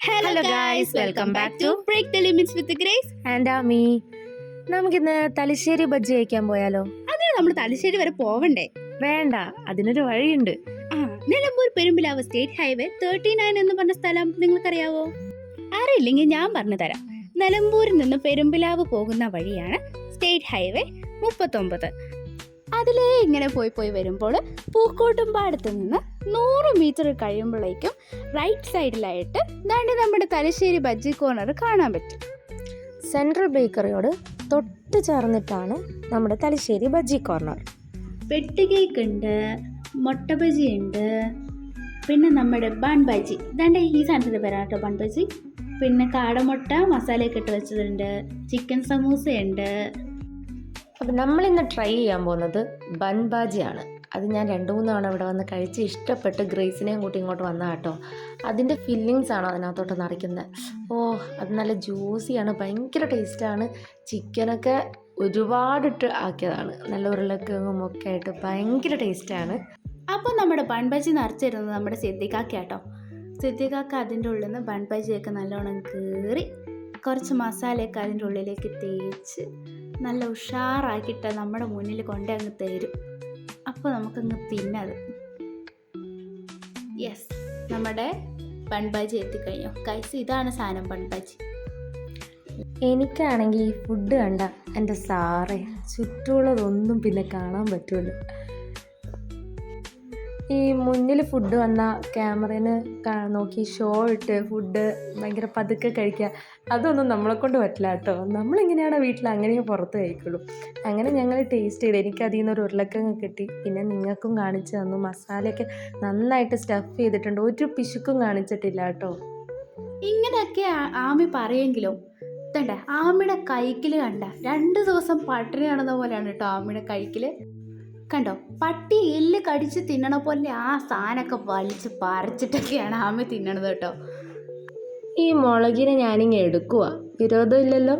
Hello guys, welcome back to Break the Limits with Grace. and Ami. നമുക്കിന്ന് തലശ്ശേരി ബജ്ജി കഴിക്കാൻ പോയാലോ? അതിന് നമ്മൾ തലശ്ശേരി വരെ പോവണ്ടേ? വേണ്ട, അതിനൊരു വഴിയുണ്ട്. നിലമ്പൂർ പെരുമ്പിലാവ് സ്റ്റേറ്റ് ഹൈവേ 39 എന്ന് പറഞ്ഞ സ്ഥലം നിങ്ങൾക്കറിയാവോ? അറിയില്ലെങ്കിൽ ഞാൻ പറഞ്ഞു തരാം. നിലമ്പൂരിൽ നിന്ന് പെരുമ്പിലാവ് പോകുന്ന വഴിയാണ് സ്റ്റേറ്റ് ഹൈവേ 39. അതിലേ ഇങ്ങനെ പോയി വരുമ്പോൾ പൂക്കോട്ടുംപാടത്ത് നിന്ന് 100 മീറ്റർ കഴിയുമ്പോഴേക്കും റൈറ്റ് സൈഡിലായിട്ട് ദാണ്ട് നമ്മുടെ തലശ്ശേരി ബജ്ജി കോർണർ കാണാൻ പറ്റും. സെൻട്രൽ ബേക്കറിയോട് തൊട്ട് ചേർന്നിട്ടാണ് നമ്മുടെ തലശ്ശേരി ബജ്ജി കോർണർ. പെട്ടി കേക്ക് ഉണ്ട്, മുട്ട ബജി ഉണ്ട്, പിന്നെ നമ്മുടെ ബൺ ബജി, ദാണ്ട് ഈ സാധനത്തിൻ്റെ പേരാണ് കേട്ടോ ബൺ ബജി. പിന്നെ കാടമുട്ട മസാലയൊക്കെ ഇട്ട് വെച്ചതുണ്ട്, ചിക്കൻ സമൂസയുണ്ട്. അപ്പം നമ്മളിന്ന് ട്രൈ ചെയ്യാൻ പോകുന്നത് ബൺ ബാജിയാണ്. അത് ഞാൻ 2-3 തവണ ഇവിടെ വന്ന് കഴിച്ച് ഇഷ്ടപ്പെട്ട് ഗ്രേസിനെയും കൂട്ടി ഇങ്ങോട്ട് വന്നാൽ കേട്ടോ. അതിൻ്റെ ഫില്ലിങ്സ് ആണ് അതിനകത്തോട്ട് നിറയ്ക്കുന്നത്. അത് നല്ല ജ്യൂസിയാണ്, ഭയങ്കര ടേസ്റ്റാണ്. ചിക്കനൊക്കെ ഒരുപാടിട്ട് ആക്കിയതാണ്, നല്ല ഉരുളക്കിഴങ്ങും ഒക്കെ ആയിട്ട് ഭയങ്കര ടേസ്റ്റാണ്. അപ്പോൾ നമ്മുടെ ബൺ ബജി നിറച്ചിരുന്നത് നമ്മുടെ സിദ്ദിഖാക്കയാട്ടോ. സിദ്ദിഖാക്ക അതിൻ്റെ ഉള്ളിൽ നിന്ന് ബൺ ബജിയൊക്കെ നല്ലോണം കീറി കുറച്ച് മസാലയൊക്കെ അതിൻ്റെ ഉള്ളിലേക്ക് തേച്ച് നല്ല ഉഷാറാക്കിയിട്ട് നമ്മുടെ മുന്നിൽ കൊണ്ടേ അങ്ങ് തരും. അപ്പോൾ നമുക്കങ്ങ് തിന്നത്. യെസ്, നമ്മുടെ ബൺ ബജി എത്തിക്കഴിഞ്ഞു ഗൈസ്. ഇതാണ് സാധനം ബൺ ബജി. എനിക്കാണെങ്കിൽ ഈ ഫുഡ് കണ്ട എൻ്റെ സാറേ ചുറ്റുമുള്ളതൊന്നും പിന്നെ കാണാൻ പറ്റുമല്ലോ. ഈ മുന്നിൽ ഫുഡ് വന്ന ക്യാമറേന് നോക്കി ഷോ ഇട്ട് ഫുഡ് ഭയങ്കര പതുക്കെ കഴിക്കുക, അതൊന്നും നമ്മളെ കൊണ്ട് പറ്റില്ല കേട്ടോ. നമ്മളിങ്ങനെയാണോ വീട്ടിൽ അങ്ങനെയേ പുറത്ത് കഴിക്കുള്ളൂ. അങ്ങനെ ഞങ്ങൾ ടേസ്റ്റ് ചെയ്ത് എനിക്ക് അതിൽ നിന്നൊരു ഉരുളക്കിഴങ്ങ് കിട്ടി. പിന്നെ നിങ്ങൾക്കും കാണിച്ചു തന്നു. മസാലയൊക്കെ നന്നായിട്ട് സ്റ്റഫ് ചെയ്തിട്ടുണ്ട്, ഒരു പിശുക്കും കാണിച്ചിട്ടില്ല കേട്ടോ. ഇങ്ങനെയൊക്കെ ആമി പറയെങ്കിലും ഇതണ്ട ആമിയുടെ കൈക്കിൽ കണ്ട 2 ദിവസം പട്ടിണി നടന്ന പോലെയാണ് കേട്ടോ ആമിയുടെ കൈക്കിൽ. കണ്ടോ, പട്ടി എല്ല് കടിച്ച് തിന്നണ പോലെ ആ സാധനമൊക്കെ വലിച്ച് പറിച്ചിട്ടൊക്കെയാണ് ആമി തിന്നണത് കേട്ടോ. ഈ മുളകിനെ ഞാനിങ്ങനെ എടുക്കുക, വിരോധമില്ലല്ലോ.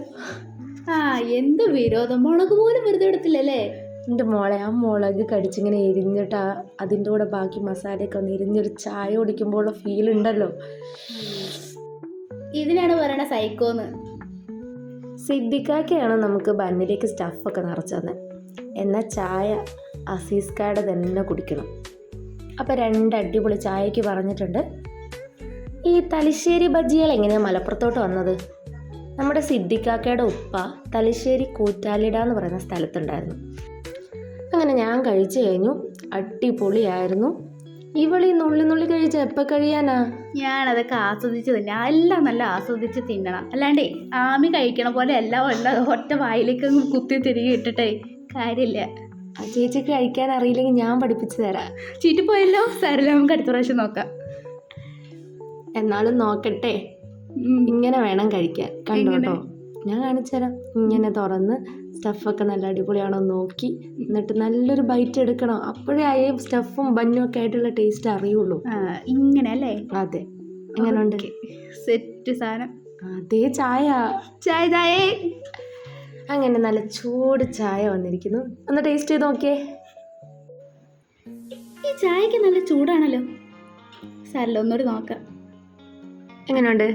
എന്ത് വിരോധം, മുളക് പോലും വെറുതെ എടുത്തില്ലല്ലേ എൻ്റെ മോളെ. ആ മുളക് കടിച്ചിങ്ങനെ എരിഞ്ഞിട്ട് അതിൻ്റെ കൂടെ ബാക്കി മസാലയൊക്കെ ഒന്ന് എരിഞ്ഞൊരു ചായ കുടിക്കുമ്പോഴുള്ള ഫീൽ ഉണ്ടല്ലോ, ഇതിനാണ് പറയണ സൈക്കോന്ന്. സിദ്ദിഖാക്കയാണ് നമുക്ക് ബന്നിലേക്ക് സ്റ്റഫൊക്കെ നിറച്ചു തന്നെ. എന്നാൽ ചായ അസീസ്കായുടെ തന്നെ കുടിക്കണം. അപ്പോൾ 2 അടിപൊളി ചായക്ക് പറഞ്ഞിട്ടുണ്ട്. ഈ തലശ്ശേരി ബജ്ജികൾ എങ്ങനെയാണ് മലപ്പുറത്തോട്ട് വന്നത്? നമ്മുടെ സിദ്ദിഖാക്കയുടെ ഉപ്പ തലശ്ശേരി കൂറ്റാലിട എന്ന് പറയുന്ന സ്ഥലത്തുണ്ടായിരുന്നു. അങ്ങനെ ഞാൻ കഴിച്ചു കഴിഞ്ഞു, അടിപൊളിയായിരുന്നു. ഇവളീ നുള്ളി കഴിച്ച എപ്പോൾ കഴിയാനാ? ഞാനതൊക്കെ ആസ്വദിച്ച് തിന്നാം, എല്ലാം നല്ല ആസ്വദിച്ച് തിന്നണം. അല്ലാണ്ടേ ആമി കഴിക്കണ പോലെ എല്ലാം ഒറ്റ വായിലേക്ക് കുത്തി തിരികെ ഇട്ടിട്ടേ കാര്യമില്ല. ആ ചേച്ചിക്ക് കഴിക്കാൻ അറിയില്ലെങ്കിൽ ഞാൻ പഠിപ്പിച്ചു തരാം. ചീറ്റിപ്പോയല്ലോ, സാരമില്ല, നമുക്ക് അടുത്ത പ്രാവശ്യം നോക്കാം. എന്നാലും നോക്കട്ടെ, ഇങ്ങനെ വേണം കഴിക്കാൻ. കണ്ടോട്ടോ, ഞാൻ കാണിച്ചു തരാം. ഇങ്ങനെ തുറന്ന് സ്റ്റഫൊക്കെ നല്ല അടിപൊളിയാണോ നോക്കി, എന്നിട്ട് നല്ലൊരു ബൈറ്റ് എടുക്കണം. അപ്പോഴേ ആ സ്റ്റഫും ബന്നും ഒക്കെ ആയിട്ടുള്ള ടേസ്റ്റ് അറിയുള്ളൂ. ഇങ്ങനെ അല്ലേ? അതെ. എങ്ങനെയുണ്ട്? സെറ്റ് സാധനം. അതേ ചായ. അങ്ങനെ നല്ല ചൂട് ചായ വന്നിരിക്കുന്നു, ഒന്ന് ടേസ്റ്റ് ചെയ്ത് നോക്കിയേ. ഈ ചായക്ക് നല്ല ചൂടാണല്ലോ. സാരല്ല, ഒന്നുകൂടി നോക്കാം. എങ്ങനെയുണ്ട്?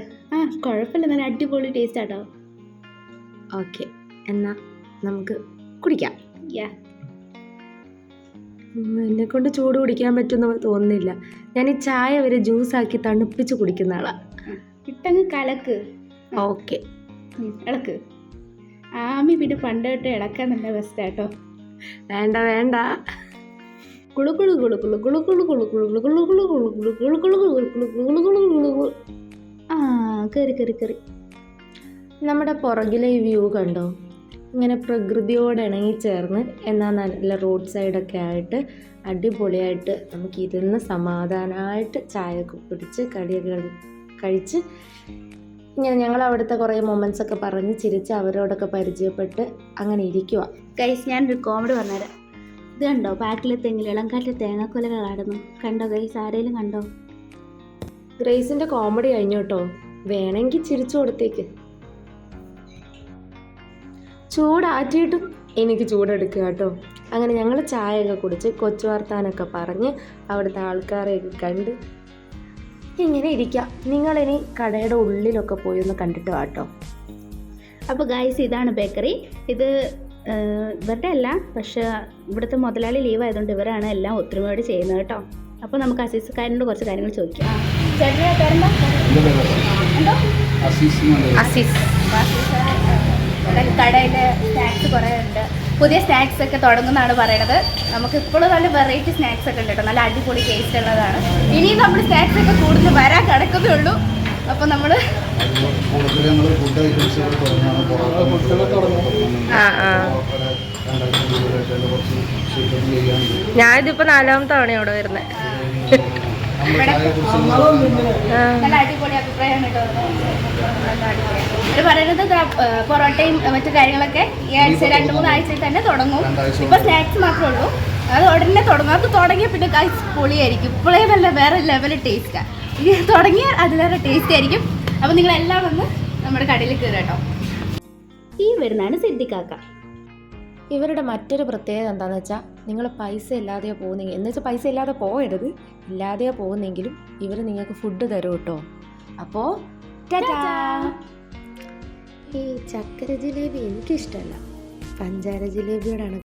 കുഴപ്പമില്ല, നല്ല അടിപൊളി ടേസ്റ്റ് ആട്ടോ. ഓക്കെ, എന്നാൽ നമുക്ക് കുടിക്കാം. എന്നെ കൊണ്ട് ചൂട് കുടിക്കാൻ പറ്റുമെന്ന് തോന്നുന്നില്ല. ഞാൻ ഈ ചായ വരെ ജ്യൂസാക്കി തണുപ്പിച്ച് കുടിക്കുന്ന ആളാണ്. ഇട്ടങ്ങ് കലക്ക്. ഓക്കെ, ഇളക്ക്. ആമി പിന്നെ പണ്ട് തൊട്ട് ഇളക്കാൻ നല്ല ബെസ്റ്റ് ആട്ടോ. വേണ്ട വേണ്ട. കുളുകുളു കുളുകുളു കുളുകുളു കുളുകുളു കുളുകുളു കുളുകുളു കുളുകുളു കുളുകുളു കുളുകുളു. കറി. നമ്മുടെ പുറകിലെ ഈ വ്യൂ കണ്ടോ? ഇങ്ങനെ പ്രകൃതിയോട് ഇണങ്ങിച്ചേർന്ന് എന്നാൽ നല്ല റോഡ് സൈഡൊക്കെ ആയിട്ട് അടിപൊളിയായിട്ട് നമുക്ക് ഇരുന്ന് സമാധാനമായിട്ട് ചായയൊക്കെ കുടിച്ച് കടിയൊക്കെ കഴിച്ച് ഇങ്ങനെ ഞങ്ങൾ അവിടുത്തെ കുറേ മൊമെൻറ്റ്സ് ഒക്കെ പറഞ്ഞ് ചിരിച്ച് അവരോടൊക്കെ പരിചയപ്പെട്ട് അങ്ങനെ ഇരിക്കുക. ഗൈസ്, ഞാനൊരു കോമഡി പറഞ്ഞുതരാം. ഇത് കണ്ടോ, ബാക്കിലെ തെങ്ങിൽ ഇളംകാറ്റിലെ തേങ്ങാക്കൊലകൾ ആടുന്നു. കണ്ടോ ഗൈസ്? ആരെങ്കിലും കണ്ടോ? ഗ്രേസിൻ്റെ കോമഡി കഴിഞ്ഞു കേട്ടോ, വേണമെങ്കിൽ ചിരിച്ചു കൊടുത്തേക്ക്. ചൂടാറ്റിയിട്ടും എനിക്ക് ചൂടെടുക്കുക കേട്ടോ. അങ്ങനെ ഞങ്ങൾ ചായയൊക്കെ കുടിച്ച് കൊച്ചു വർത്താനൊക്കെ പറഞ്ഞ് അവിടുത്തെ ആൾക്കാരെയൊക്കെ കണ്ട് ഇങ്ങനെ ഇരിക്കാം. നിങ്ങളിനി കടയുടെ ഉള്ളിലൊക്കെ പോയി ഒന്ന് കണ്ടിട്ട് വാട്ടോ. അപ്പോൾ ഗൈസ്, ഇതാണ് ബേക്കറി. ഇത് ഇവരുടെ അല്ല, പക്ഷേ ഇവിടുത്തെ മുതലാളി ലീവ് ആയതുകൊണ്ട് ഇവരാണ് എല്ലാം ഒത്തൊരുമയോട് ചെയ്യുന്നത് കേട്ടോ. അപ്പോൾ നമുക്ക് അസീസ്കാരനോട് കുറച്ച് കാര്യങ്ങൾ ചോദിക്കാം. ചേട്ടൻ്റെ പേരെന്താ? എന്തോ? അസീസ്. കടയിൽ സ്നാക്സ് കുറേ ഉണ്ട്. പുതിയ സ്നാക്സ് ഒക്കെ തുടങ്ങുന്നതാണ് പറയണത്. നമുക്ക് ഇപ്പോഴും നല്ല വെറൈറ്റി സ്നാക്സ് ഒക്കെ ഉണ്ട് കേട്ടോ. നല്ല അടിപൊളി ടേസ്റ്റ് ഉള്ളതാണ്. ഇനിയും നമ്മൾ സ്നാക്സ് ഒക്കെ കൂടുതൽ വരാൻ കിടക്കുന്നേ ഉള്ളൂ. അപ്പോൾ നമ്മൾ ഞാനിതിപ്പോൾ 4ാമത്തെ തവണ ഇവിടെ വരുന്നത്. നല്ല അടിപൊളി അഭിപ്രായമാണ് കേട്ടോ. നല്ല അടിപൊളിയാണ്. ഇത് പറയുന്നത് പൊറോട്ടയും മറ്റു കാര്യങ്ങളൊക്കെ ഈ ആഴ്ച 2-3 ആഴ്ചയിൽ തന്നെ തുടങ്ങും. ഇപ്പൊ സ്നാക്സ് മാത്രമേ ഉള്ളൂ. അത് ഉടനെ തുടങ്ങും. അത് തുടങ്ങിയ പിന്നെ പൊളിയായിരിക്കും. ഇപ്പോഴേ നല്ല വേറെ ലെവൽ ടേസ്റ്റാണ്. ഇത് തുടങ്ങിയാൽ അതിലേറെ ടേസ്റ്റ് ആയിരിക്കും. അപ്പോൾ നിങ്ങളെല്ലാം വന്ന് നമ്മുടെ കടയിൽ കയറുക കേട്ടോ. ഈ വരുന്നതാണ് സിദ്ദിഖാക്ക. ഇവരുടെ മറ്റൊരു പ്രത്യേകത എന്താണെന്ന് വെച്ചാൽ, നിങ്ങൾ പൈസ ഇല്ലാതെയോ പോകുന്നെങ്കിൽ, എന്ന് വെച്ചാൽ പൈസ ഇല്ലാതെ പോകരുത്, ഇല്ലാതെയോ പോകുന്നെങ്കിലും ഇവർ നിങ്ങൾക്ക് ഫുഡ് തരും കേട്ടോ. അപ്പോൾ ഈ ചക്കര ജിലേബി എനിക്കിഷ്ടമല്ല, പഞ്ചാര ജിലേബിയോടാണ്